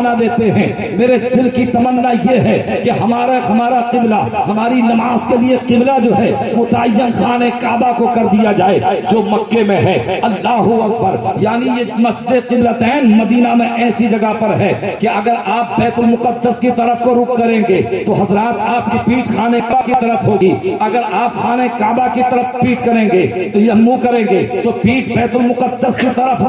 بنا دیتے ہیں۔ میرے دل کی تمنا یہ ہے کہ ہمارا قبلہ، ہماری نماز کے لیے قبلہ جو ہے متعین خانہ کعبہ کو کر دیا جائے جو مکے میں ہے۔ اللہ اکبر، یعنی یہ مسجد قبلتین مدینہ میں ایسی جگہ پر ہے کہ اگر آپ بیت المقدس کی طرف کو رخ کریں گے تو حضرات آپ کی پیٹھ خانہ کعبہ کی طرف ہوگی، اگر آپ خانہ کعبہ کی طرف پیٹھ کریں گے تو یہ منہ کریں گے تو پیٹھ بیت المقدس کی طرف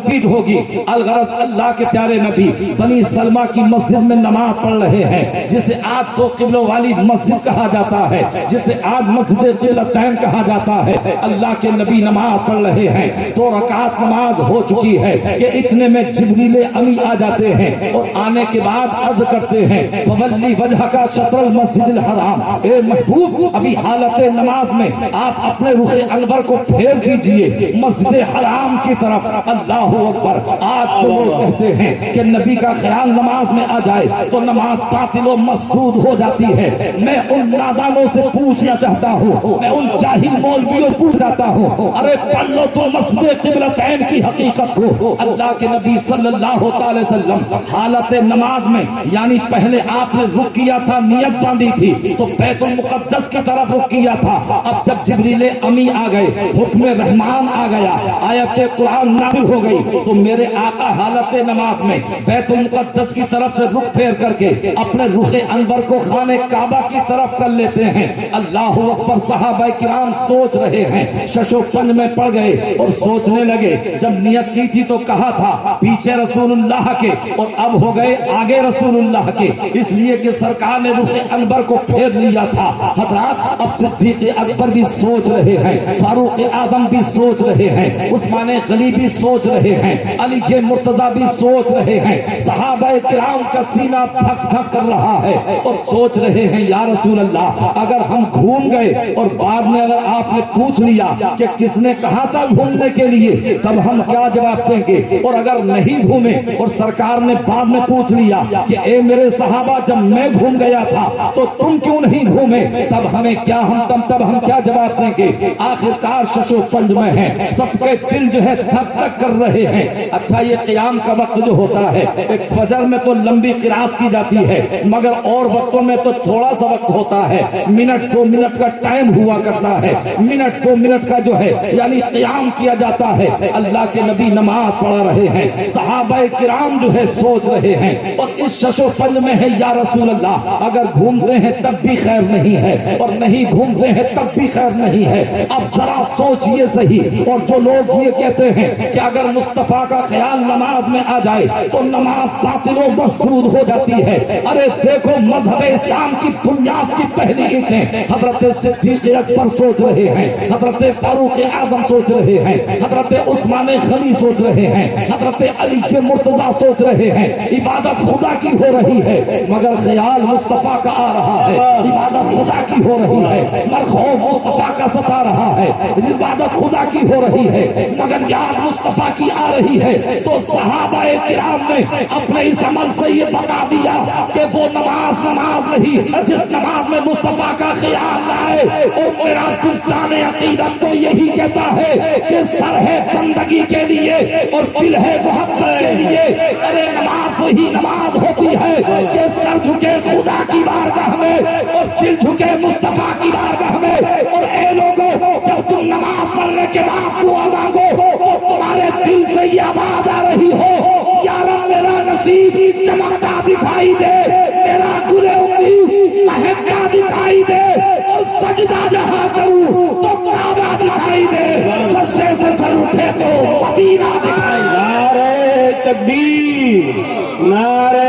پیٹھ ہوگی۔ الغرض اللہ کے پیارے نبی بنی سلمہ کی مسجد میں نماز پڑھ رہے ہیں، جسے آج تو قبلوں والی مسجد کہا جاتا ہے، جسے آج مسجد قبلتین کہا جاتا ہے۔ اللہ کے نبی نماز پڑھ رہے ہیں، 2 رکعت نماز ہو چکی ہے کہ اتنے میں جبریل امی آ جاتے ہیں اور آنے کے بعد عرض کرتے ہیں فولی وجہ کا شطر المسجد الحرام، اے محبوب ابھی حالت نماز میں آپ اپنے رخ انور کو پھیر دیجئے مسجد حرام کی طرف۔ اللہ اکبر، آج جو لوگ کہتے ہیں کہ نبی کا خیال نماز میں آ جائے تو نماز باطل و مسدود ہو جاتی ہے، میں ان نادانوں سے پوچھنا چاہتا ہوں، میں ان جاہل مولویوں سے پوچھنا چاہتا ہوں، ارے پڑھ لو تو مسجد قبلتین کی حقیقت کو۔ اللہ کے نبی صلی اللہ علیہ وسلم حالت نماز میں، یعنی پہلے آپ نے رخ کیا تھا، نیت باندھی تھی تو بیت المقدس کی طرف رخ کیا تھا، اب جب جبریل امی آ گئے، حکم رحمان آ گیا، آیت قرآن نازل ہو گئی تو میرے آقا حالت نماز میں بیت المقدس کی طرف سے رخ پھیر کر کے اپنے رخ انور کو خانہ کعبہ کی طرف کر لیتے ہیں۔ اللہ اکبر، صحابہ کرام سوچ رہے ہیں، ششو پنج میں پڑ گئے اور سوچنے لگے، جب نیت کی تھی تو کہا تھا پیچھے رسول اللہ کے اور اب ہو گئے آگے رسول اللہ کے، اس لیے کہ سرکار نے رخ انور کو پھیر لیا تھا۔ حضرات اب صدیق اکبر بھی سوچ رہے ہیں، فاروق اعظم بھی سوچ رہے ہیں، عثمان غنی بھی سوچ رہے ہیں، علی مرتضیٰ بھی سوچ رہے ہیں، صحابہ کرام کا سینہ دھک دھک کر رہا ہے اور سوچ رہے ہیں یا رسول اللہ اگر ہم گھوم گئے اور بعد میں اگر آپ نے پوچھ لیا کہ کس نے کہا تھا گھومنے کے لیے تب ہم کیا جواب دیں گے، اور اگر نہیں گھومے اور سرکار نے بعد میں پوچھ لیا کہ اے میرے صحابہ جب میں گھوم گیا تھا تو تم کیوں نہیں گھومے، تب ہمیں کیا تب ہم کیا جواب دیں گے۔ آخرکار ششو پنج میں ہیں، سب کے دل جو ہے دھک دھک کر رہے ہیں۔ اچھا یہ قیام کا وقت جو ہوتا ہے، ایک فجر میں تو لمبی قرات کی جاتی ہے مگر اور وقتوں میں تو تھوڑا سا وقت ہوتا ہے، منٹ 2 منٹ کا ٹائم ہوا کرتا ہے، منٹ 2 منٹ کا جو ہے یعنی قیام کیا جاتا ہے۔ اللہ کے نبی نماز پڑھا رہے ہیں، صحابہ کرام جو ہے سوچ رہے ہیں اور اس ششو پنج میں ہے یا رسول اللہ اگر گھومتے ہیں تب بھی خیر نہیں ہے اور نہیں گھومتے ہیں تب بھی خیر نہیں ہے۔ اب ذرا سوچئے صحیح، اور جو لوگ یہ کہتے ہیں کہ اگر مصطفیٰ کا خیال نماز میں آ جائے تو نماز باطل و مسدود ہو جاتی ہے، ارے دیکھو مذہب اسلام کی بنیاد کی پہلی اینٹیں حضرت صدیق اکبر سوچ رہے ہیں، حضرت فاروق اعظم سوچ رہے ہیں، حضرت عثمان غنی سوچ رہے ہیں، حضرت علی مرتضیٰ سوچ رہے ہیں۔ عبادت خدا کی ہو رہی ہے مگر خیال مصطفیٰ کا آ رہا ہے، عبادت خدا کی ہو رہی ہے مگر خوف مصطفیٰ کا ستا رہا ہے، عبادت خدا کی ہو رہی ہے مگر یاد مصطفیٰ کی آ رہی ہے۔ تو صحابہ کرام نے اپنے اس عمل سے یہ بتا دیا کہ وہ نماز نہیں جس نماز میں مصطفیٰ کا خیال لائے، اور میرا فستان عقیدت تو یہی کہتا ہے کہ سر ہے بندگی کے لیے اور دل ہے محبت کے لیے۔ ارے نماز وہی نماز ہوتی ہے کہ سر جھکے خدا کی بارگاہ میں اور دل جھکے مصطفیٰ کی بارگاہ میں۔ اور اے لوگوں جب تم نماز پڑھنے کے بعد دعا مانگو تو تمہارے دل سے یہ آواز آ رہی ہو یا رب میرا نصیب چمکتا دکھائی دے، میرا گل امید مہکتا دکھائی دے، اور سجدہ جہاں کروں تو کعبہ دکھائی دے، سجدے سے سر اٹھے تو مدینہ دکھائی دے۔ نعرہ تکبیر، نعرہ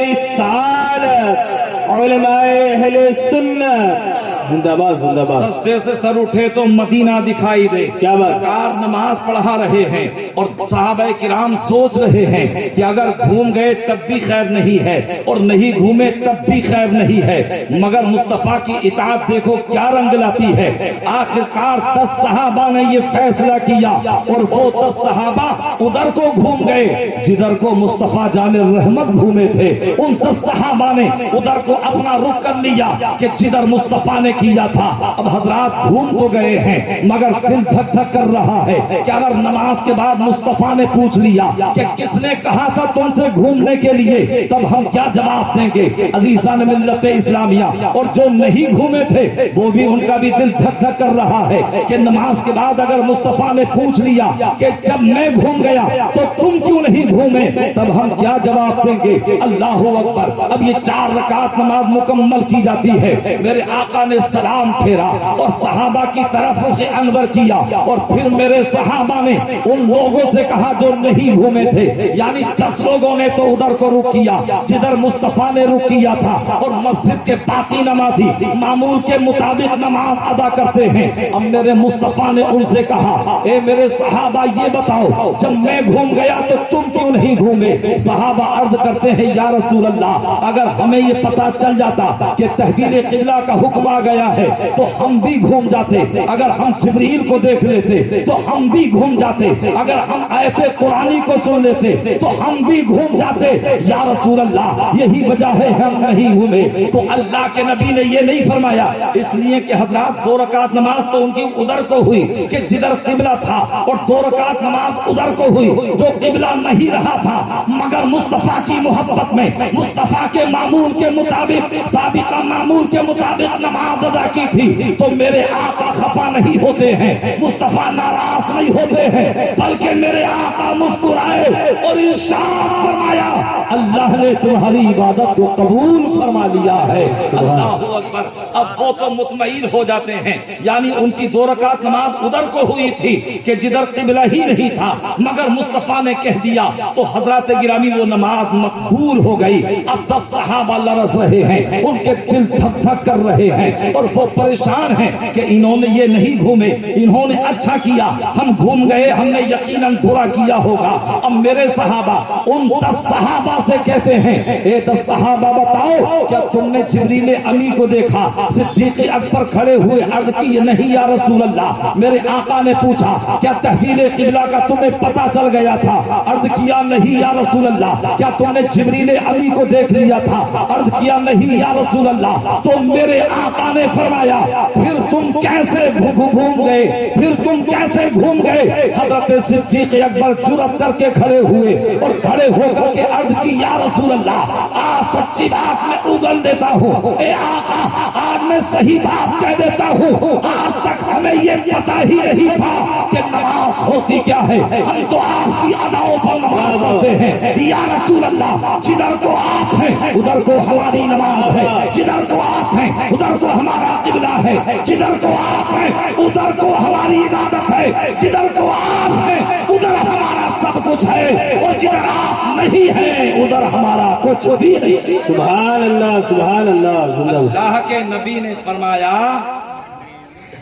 رسالت، علماء اہل سنت زندہ باد زندہ باد۔ سجدے سے سر اٹھے تو مدینہ دکھائی دے۔ کیا بات؟ سرکار نماز پڑھا رہے ہیں اور صحابہ کرام سوچ رہے ہیں کہ اگر گھوم گئے تب بھی خیر نہیں ہے اور نہیں گھومے تب بھی خیر نہیں ہے، مگر مصطفیٰ کی اطاعت دیکھو کیا رنگ لاتی ہے۔ آخرکار 10 صحابہ نے یہ فیصلہ کیا اور وہ 10 صحابہ ادھر کو گھوم گئے جدھر کو مصطفیٰ جان رحمت گھومے تھے۔ ان 10 صحابہ نے ادھر کو اپنا رخ کر لیا کہ جدھر مصطفیٰ نے کیا تھا. اب حضرات گھوم تو گئے ہیں مگر دل دھک دھک کر رہا ہے کہ اگر نماز کے بعد مصطفیٰ نے پوچھ لیا کہ کس نے کہا تھا تم سے گھومنے کے لیے, تب ہم کیا جواب دیں گے؟ عزیزان ملت اسلامیہ, اور جو نہیں گھومے تھے وہ بھی ان کا بھی دل دھک دھک کر رہا ہے کہ نماز کے بعد اگر مصطفیٰ نے پوچھ لیا کہ جب میں گھوم گیا تو تم کیوں نہیں گھومے, تب ہم کیا جواب دیں گے؟ اللہ اکبر. اب یہ 4 رکعت نماز مکمل کی جاتی ہے. میرے آقا نے سلام پھیرا اور صحابہ کی طرف رخ انور کیا, اور پھر میرے صحابہ نے ان لوگوں سے کہا جو نہیں گھومے تھے, یعنی 10 لوگوں نے تو ادھر کو رخ کیا جدھر مصطفیٰ نے رخ کیا تھا, اور مسجد کے باقی نمازی معمول کے مطابق نماز ادا کرتے ہیں. اب میرے مصطفیٰ نے ان سے کہا اے میرے صحابہ یہ بتاؤ جب میں گھوم گیا تو تم کیوں نہیں گھومے؟ صحابہ عرض کرتے ہیں یا رسول اللہ, اگر ہمیں یہ پتا چل جاتا کہ تحویل قبلہ کا حکم آ گیا ہے تو ہم بھی گھوم جاتے, اگر ہم جبریل کو دیکھ لیتے تو ہم بھی گھوم جاتے, اگر ہم آیت قرآنی کو سن لیتے تو ہم بھی گھوم جاتے یا رسول اللہ, یہی وجہ ہے ہم نہیں گھومے. تو اللہ کے نبی نے یہ نہیں فرمایا, اس لیے کہ حضرات 2 رکعت نماز تو ان کی ادھر کو ہوئی کہ جدھر قبلہ تھا, اور 2 رکعت نماز ادھر کو ہوئی جو قبلہ نہیں رہا تھا, مگر مصطفیٰ کی محبت میں مصطفیٰ کے معمول کے مطابق, سابقہ معمول کے مطابق نماز ادا کی تھی. تو میرے آقا خفا نہیں ہوتے ہیں, مصطفیٰ ناراض نہیں ہوتے ہیں, بلکہ میرے آقا مسکرائے اور ارشاد فرمایا اللہ نے تمہاری عبادت کو قبول فرما لیا ہے. اللہ اکبر. اب وہ تو مطمئن ہو جاتے ہیں, یعنی ان کی 2 رکعت نماز ادھر کو ہوئی تھی کہ جدھر قبلہ ہی نہیں تھا, مگر مصطفیٰ نے کہہ دیا تو حضرات گرامی وہ نماز مقبول ہو گئی. اب 10 صحابہ لرز رہے ہیں, ان کے دل دھک دھک کر رہے ہیں, اور وہ پریشان ہیں کہ انہوں نے یہ نہیں گھومے, انہوں نے اچھا کیا, ہم گھوم گئے, ہم نے یقیناً برا کیا ہوگا. اب میرے صحابہ ان 10 صحابہ سے کہتے ہیں اے 10 صحابہ بتاؤ کیا تم نے جبریل امی کو دیکھا؟ صدیق اکبر کھڑے ہوئے عرض کی نہیں یا رسول اللہ. میرے آقا نے پوچھا کیا تحویل قبلہ کا تمہیں پتا چل گیا تھا؟ عرض کیا نہیں یا رسول اللہ. کیا تم نے جبریل امی کو دیکھ لیا تھا؟ عرض کیا نہیں یا رسول اللہ. تو میرے آقا نے فرمایا پھر تم کیسے گھوم گئے, پھر تم کیسے گھوم گئے؟ حضرت صدیق اکبر جرأت کر کے کھڑے ہوئے اور کھڑے ہو کر کے عرض کی یا رسول اللہ آج سچی بات میں اگل دیتا ہوں, اے آقا آج میں صحیح بات کہہ دیتا ہوں, آج تک ہمیں یہ پتا ہی نہیں تھا کہ نماز ہوتی کیا ہے, ہم تو آپ کی اداؤں پر نماز پڑھتے ہیں. یا رسول اللہ جدھر کو آپ ہیں ادھر کو ہماری نماز ہے, جدھر کو آپ ہیں ادھر کو ہمارا قبلہ ہے, جدھر کو آپ ہیں ادھر کو ہماری عبادت ہے, جدھر کو آپ ہیں ادھر ہمارا سب کچھ ہے, اور جدھر آپ نہیں ہیں ادھر ہمارا کچھ بھی نہیں. سبحان اللہ سبحان اللہ. اللہ کے نبی نے فرمایا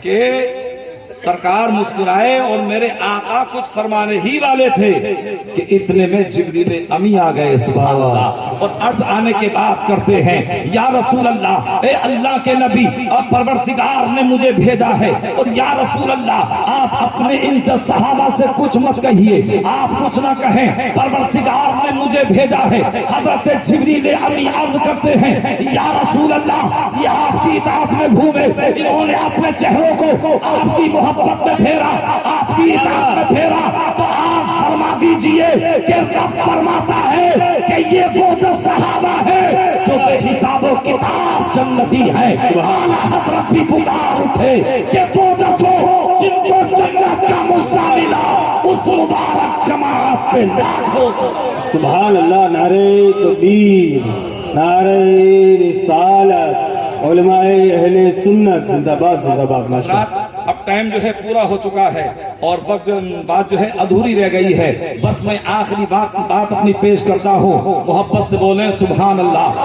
کہ سرکار مسکرائے اور میرے آقا کچھ فرمانے ہی والے تھے کہ اتنے میں جبریل امی آ گئے سبحان اللہ, اور عرض آنے کے بعد کرتے ہیں یا رسول اللہ اے اللہ کے نبی اب پروردگار نے مجھے بھیجا ہے, اور یا رسول اللہ آپ اپنے ان 10 صحابہ سے کچھ مت کہیے, آپ کچھ نہ کہیں, پروردگار نے مجھے بھیجا ہے. حضرت جبریل امی عرض کرتے ہیں یا رسول اللہ یہ آپ کی اطاعت میں گھومے, انہوں نے اپنے چہروں کو آپ کی محبت میں پھیرا, آپ کی اطاعت میں پھیرا, تو آپ فرما دیجئے کہ رب فرماتا ہے کہ یہ وہ 10 صحابہ ہیں جو بے حساب و کتاب جنتی ہیں. اعلیٰ حضرت بھی پکار اٹھے کہ وہ 10 جن کو جنت کا مژدہ ملا اس مبارک جماعت پہ لاکھوں. سبحان اللہ. نعرہ تکبیر, نعرہ رسالت, علماء اہل سنت زندہ باد زندہ باد. ماشاءاللہ. اب ٹائم جو ہے پورا ہو چکا ہے اور وقت بات جو ہے ادھوری رہ گئی ہے, بس میں آخری بات اپنی پیش کرتا ہوں, محبت سے بولیں سبحان اللہ.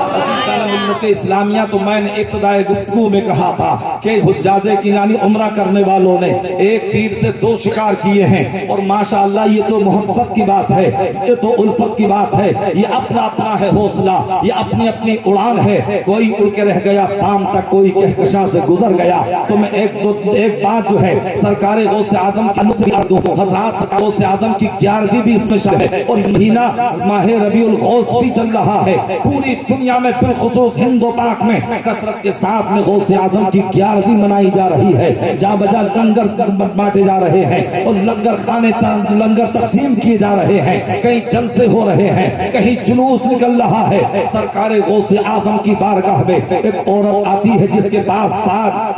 ملت اسلامیہ تو میں نے ابتدائے گفتگو میں کہا تھا کہ حجاج کنانی عمرہ کرنے والوں نے ایک تیر سے 2 شکار کیے ہیں, اور ماشاءاللہ یہ تو محبت کی بات ہے, یہ تو الفت کی بات ہے, یہ اپنا اپنا ہے حوصلہ, یہ اپنی اپنی اڑان ہے, کوئی اڑ کے رہ گیا شام تک, کوئی کہکشاں سے گزر گیا. تو میں ایک بات جو ہے سرکار غوث اعظم کی حضرات غوث اعظم کی 11ویں بھی اس میں شامل ہے، اور مہینہ ماہ ربیع الغوث بھی چل رہا ہے۔ پوری دنیا میں بالخصوص ہند و پاک میں کثرت کے ساتھ میں غوث اعظم کی 11ویں منائی جا رہی ہے۔ جا بجا لنگر بانٹے جا رہے ہیں اور لنگر خانے لنگر تقسیم کیے جا رہے ہیں، کہیں جلسے ہو رہے ہیں، کہیں جلوس نکل رہا ہے۔ سرکار غوث اعظم کی بارگاہ میں ایک عورت آتی ہے جس کے پاس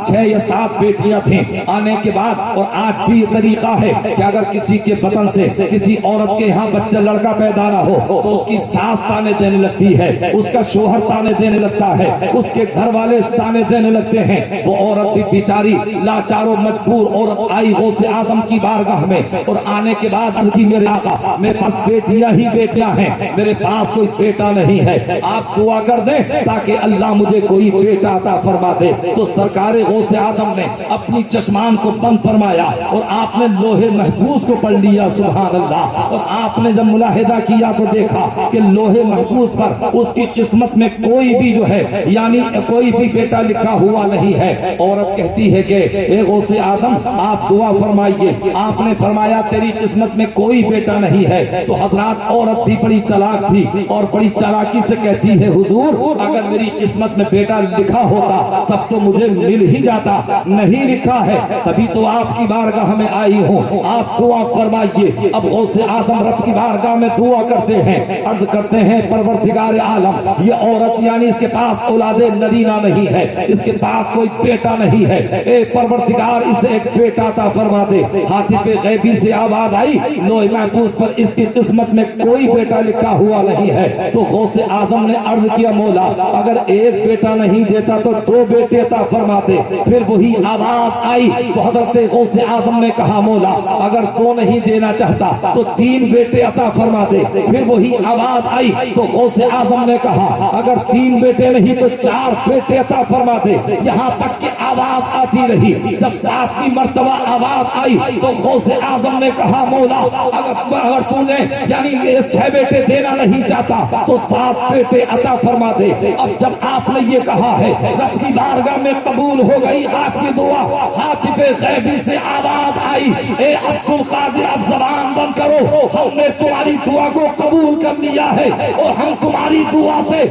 6 یا 7 بیٹیاں تھیں۔ آنے کے بعد اور آج بھی یہ طریقہ ہے کہ اگر کسی کے بطن سے کسی عورت کے یہاں بچہ لڑکا پیدا نہ ہو تو اس کی ساس تانے دینے لگتی ہے، اس کا شوہر تانے دینے لگتا ہے، اس کے گھر والے تانے دینے لگتے ہیں۔ وہ عورت بھی بیچاری لاچار و مجبور عورت آئی غوث اعظم کی بارگاہ میں، اور آنے کے بعد کہ میرے آقا میرے پاس بیٹیاں ہی بیٹیاں ہیں، میرے پاس کوئی بیٹا نہیں ہے، آپ دعا کر دیں تاکہ اللہ مجھے کوئی بیٹا عطا فرما دے۔ تو سرکار غوث اعظم نے اپنی چشمان کو بند فرمایا اور آپ نے لوہے محفوظ کو پڑھ لیا، سبحان اللہ۔ اور آپ نے جب ملاحظہ کیا تو دیکھا کہ لوہے محفوظ پر اس کی قسمت میں کوئی بھی جو ہے یعنی کوئی بھی بیٹا لکھا ہوا نہیں ہے۔ عورت کہتی ہے کہ اے غوث اعظم آپ دعا فرمائیے۔ آپ نے فرمایا تیری قسمت میں کوئی بیٹا نہیں ہے۔ تو حضرات عورت بھی بڑی چالاک تھی اور بڑی چالاکی سے کہتی ہے حضور اگر میری قسمت میں بیٹا لکھا ہوتا تب تو مجھے مل ہی جاتا، نہیں لکھا ہے تبھی تو آپ کی بارگاہ میں آئی ہوں، آپ دعا فرمائیے۔ اب غوث اعظم رب کی بارگاہ میں دعا کرتے ہیں، عرض کرتے ہیں پروردگار عالم یہ عورت یعنی اس کے پاس اولاد نرینہ نہیں ہے، اس کے پاس کوئی بیٹا نہیں ہے، اے پروردگار اسے ایک بیٹا عطا فرما دے۔ ہاتف غیبی سے آواز آئی لوح محفوظ پر اس کی قسمت میں کوئی بیٹا لکھا ہوا نہیں ہے۔ تو غوث اعظم نے عرض کیا مولا اگر ایک بیٹا نہیں دیتا تو 2 بیٹے عطا فرما دے۔ پھر وہی آواز آئی تو حضرت غوث اعظم نے کہا مولا اگر 2 نہیں دینا چاہتا تو 3 بیٹے عطا فرما دے۔ پھر وہی آواز آئی تو غوث اعظم نے کہا اگر 3 بیٹے نہیں تو 4 بیٹے عطا فرما دے۔ یہاں تک کہ آواز آتی رہی، جب 7ویں مرتبہ آواز آئی تو غوث اعظم نے کہا مولا اگر تو نے یعنی 6 بیٹے دینا نہیں چاہتا تو 7 بیٹے عطا فرما دے۔ اب جب آپ نے یہ کہا ہے رب کی بارگاہ میں قبول ہو گئی آپ کی دعا۔ ہاتف غیبی سے آواز آئی اے عبد القادر اب زبان بند کرو، ہم نے تمہاری دعا کو قبول کر لیا ہے اور ہم تمہاری دعا سے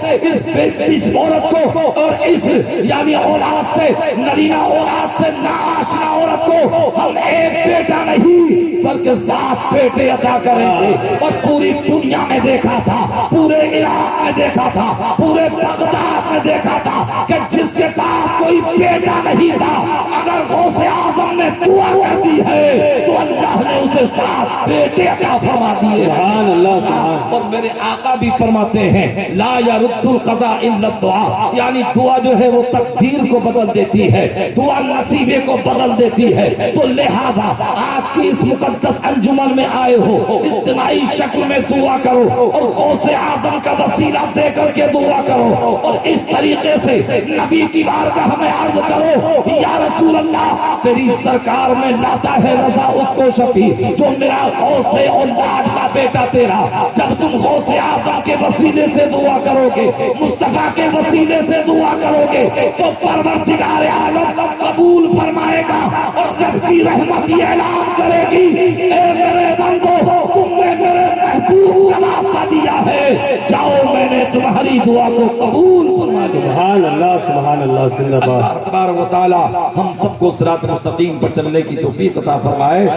اس عورت کو اور اس یعنی اولاد سے نرینہ اولاد سے ناآشنا عورت کو ہم ایک بیٹا نہیں بلکہ 7 بیٹے عطا کریں گے۔ اور پوری دنیا میں دیکھا تھا، پورے عراق میں دیکھا تھا، پورے بغداد میں دیکھا تھا کہ جس کے پاس کوئی بیٹا نہیں تھا اگر غوث اعظم نے دعا کر دی ہے تو اللہ نے اسے 7 بیٹے عطا فرما دیے۔ سبحان اللہ سبحان۔ اور میرے آقا بھی فرماتے ہیں لا يرد القضاء الا الدعاء، یعنی دعا جو ہے وہ تقدیر کو بدل دیتی ہے، دعا نصیبے کو بدل دیتی ہے۔ تو لہذا آج کی اس مقدس انجمن میں آئے ہو اجتماعی شکل میں دعا کرو اور غوث اعظم کا وسیلہ دے کر کے دعا کرو اور اس طریقے سے نبی کی بارگاہ میں عرض کرو یا رسول اللہ تیری سرکار میں لاتا ہے رضا اس کو شفیع جو میرا غوث اور لاڈلا بیٹا تیرا۔ جب تم غوث اعظم کے وسیلے سے دعا کرو گے، مصطفیٰ کے وسیلے سے دعا کرو گے تو پروردگار عالم قبول فرمائے گا اور رب کی رحمت یہ اعلان کرے گی اے میرے بندو تم نے میرے محبوب کا واسطہ دیا ہے، جاؤ میں نے تمہاری دعا کو قبول فرما لیا۔ سبحان اللہ سبحان اللہ، زندہ باد۔ اللہ تبارک و تعالی ہم سب کو صراط مستقیم پر چلنے کی توفیق عطا فرمائے۔